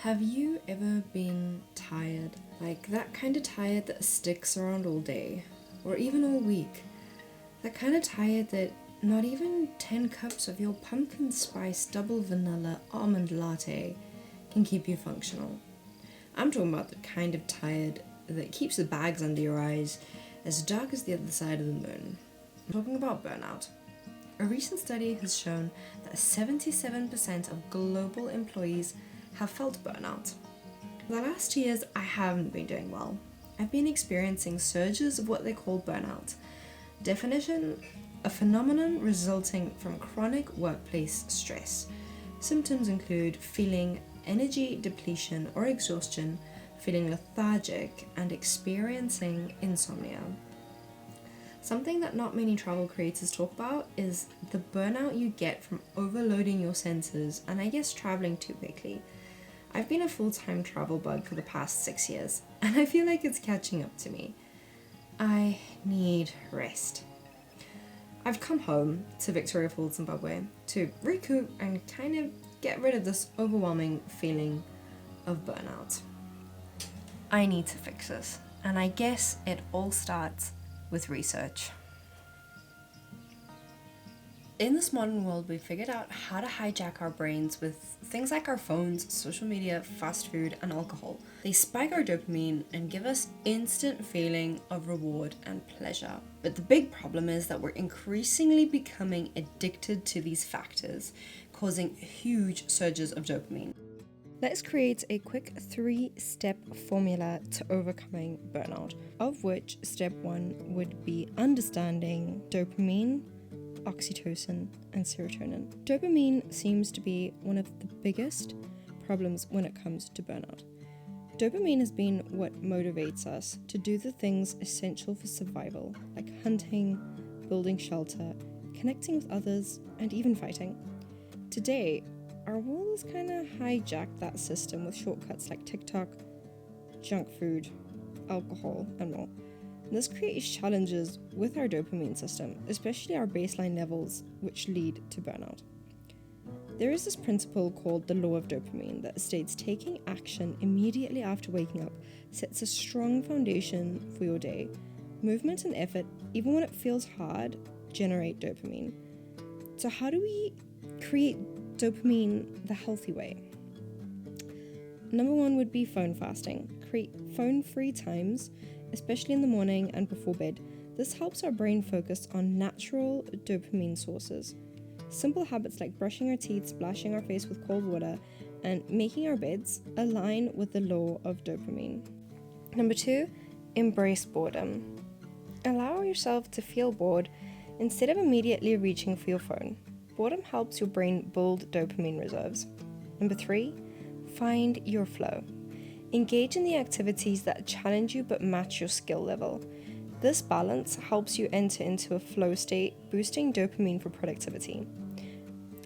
Have you ever been tired? Like that kind of tired that sticks around all day, or even all week? That kind of tired that not even 10 cups of your pumpkin spice double vanilla almond latte can keep you functional. I'm talking about the kind of tired that keeps the bags under your eyes as dark as the other side of the moon. I'm talking about burnout. A recent study has shown that 77% of global employees have felt burnout. For the last 2 years, I haven't been doing well. I've been experiencing surges of what they call burnout. Definition: a phenomenon resulting from chronic workplace stress. Symptoms include feeling energy depletion or exhaustion, feeling lethargic, and experiencing insomnia. Something that not many travel creators talk about is the burnout you get from overloading your senses and I guess traveling too quickly. I've been a full-time travel bug for the past 6 years, and I feel like it's catching up to me. I need rest. I've come home to Victoria Falls, Zimbabwe, to recoup and kind of get rid of this overwhelming feeling of burnout. I need to fix this, and I guess it all starts with research. In this modern world, we figured out how to hijack our brains with things like our phones, social media, fast food, and alcohol. They spike our dopamine and give us instant feeling of reward and pleasure. But the big problem is that we're increasingly becoming addicted to these factors, causing huge surges of dopamine. Let's create a quick 3-step formula to overcoming burnout, of which step 1 would be understanding dopamine, oxytocin, and serotonin. Dopamine seems to be one of the biggest problems when it comes to burnout. Dopamine has been what motivates us to do the things essential for survival, like hunting, building shelter, connecting with others, and even fighting. Today, our world has kind of hijacked that system with shortcuts like TikTok, junk food, alcohol, and more. This creates challenges with our dopamine system, especially our baseline levels, which lead to burnout. There is this principle called the law of dopamine that states taking action immediately after waking up sets a strong foundation for your day. Movement and effort, even when it feels hard, generate dopamine. So how do we create dopamine the healthy way? Number 1 would be phone fasting. Create phone-free times, especially in the morning and before bed. This helps our brain focus on natural dopamine sources. Simple habits like brushing our teeth, splashing our face with cold water, and making our beds align with the law of dopamine. Number 2, embrace boredom. Allow yourself to feel bored instead of immediately reaching for your phone. Boredom helps your brain build dopamine reserves. Number 3, find your flow. Engage in the activities that challenge you but match your skill level. This balance helps you enter into a flow state, boosting dopamine for productivity.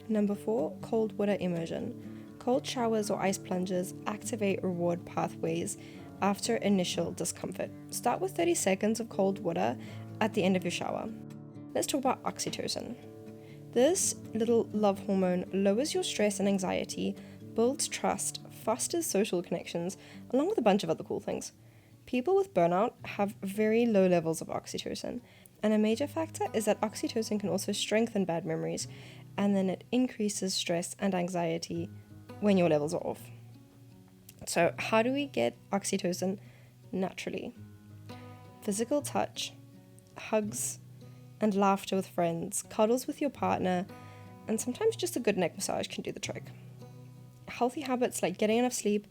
Number 4, cold water immersion. Cold showers or ice plunges activate reward pathways after initial discomfort. Start with 30 seconds of cold water at the end of your shower. Let's talk about oxytocin. This little love hormone lowers your stress and anxiety, builds trust, fosters social connections, along with a bunch of other cool things. People with burnout have very low levels of oxytocin, and a major factor is that oxytocin can also strengthen bad memories, and then it increases stress and anxiety when your levels are off. So how do we get oxytocin naturally? Physical touch, hugs, and laughter with friends, cuddles with your partner, and sometimes just a good neck massage can do the trick. Healthy habits like getting enough sleep,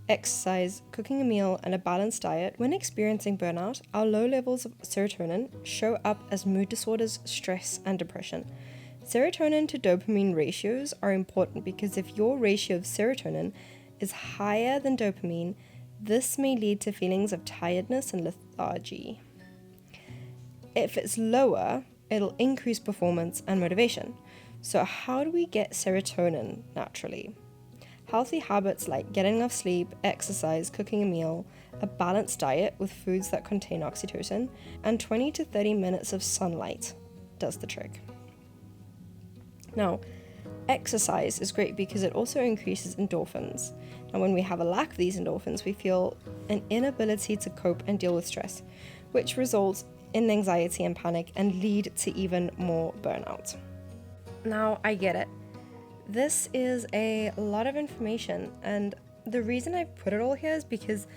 exercise, cooking a meal, and a balanced diet. When experiencing burnout, our low levels of serotonin show up as mood disorders, stress, and depression. Serotonin to dopamine ratios are important because if your ratio of serotonin is higher than dopamine, this may lead to feelings of tiredness and lethargy. If it's lower, it'll increase performance and motivation. So how do we get serotonin naturally? Healthy habits like getting enough sleep, exercise, cooking a meal, a balanced diet with foods that contain oxytocin, and 20 to 30 minutes of sunlight does the trick. Now, Exercise is great because it also increases endorphins. And when we have a lack of these endorphins, we feel an inability to cope and deal with stress, which results in anxiety and panic and lead to even more burnout. Now, I get it. This is a lot of information, and the reason I put it all here is because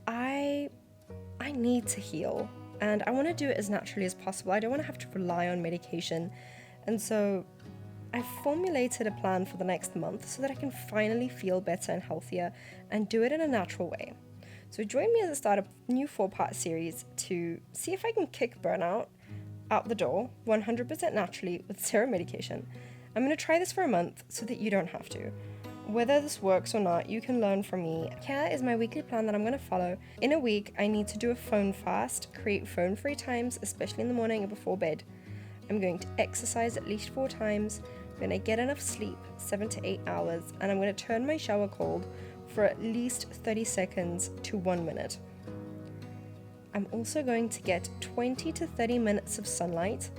I need to heal, and I want to do it as naturally as possible. I don't want to have to rely on medication, and so I've formulated a plan for the next month so that I can finally feel better and healthier and do it in a natural way. So join me as I start a new 4-part series to see if I can kick burnout out the door 100% naturally with zero medication. I'm going to try this for a month so that you don't have to. Whether this works or not, you can learn from me. Here is my weekly plan that I'm going to follow. In a week, I need to do a phone fast, create phone-free times, especially in the morning and before bed. I'm going to exercise at least 4 times. I'm going to get enough sleep, 7 to 8 hours, and I'm going to turn my shower cold for at least 30 seconds to 1 minute. I'm also going to get 20 to 30 minutes of sunlight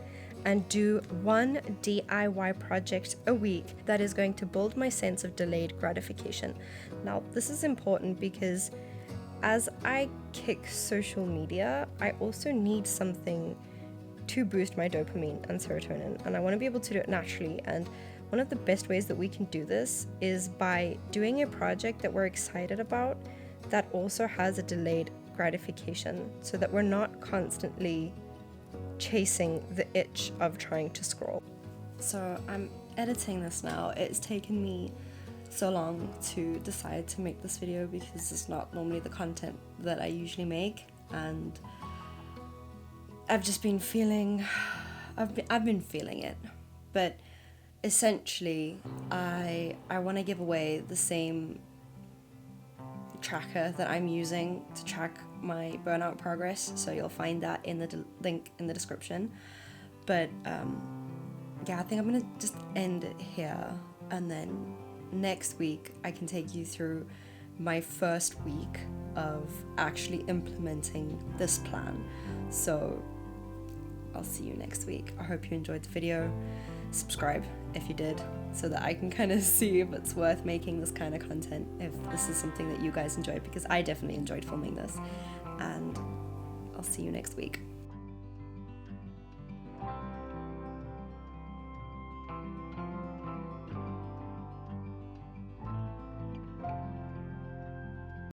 and do 1 DIY project a week that is going to build my sense of delayed gratification. Now, this is important because as I kick social media, I also need something to boost my dopamine and serotonin, and I want to be able to do it naturally. And one of the best ways that we can do this is by doing a project that we're excited about that also has a delayed gratification, so that we're not constantly chasing the itch of trying to scroll. So I'm editing this now. It's taken me so long to decide to make this video because it's not normally the content that I usually make, and I've just been feeling, I've been feeling it, but essentially I want to give away the same tracker that I'm using to track my burnout progress, so you'll find that in the link in the description. But yeah, I think I'm gonna just end it here, and then next week I can take you through my first week of actually implementing this plan. So I'll see you next week. I hope you enjoyed the video. Subscribe if you did, so that I can kind of see if it's worth making this kind of content, if this is something that you guys enjoyed, because I definitely enjoyed filming this. And I'll see you next week.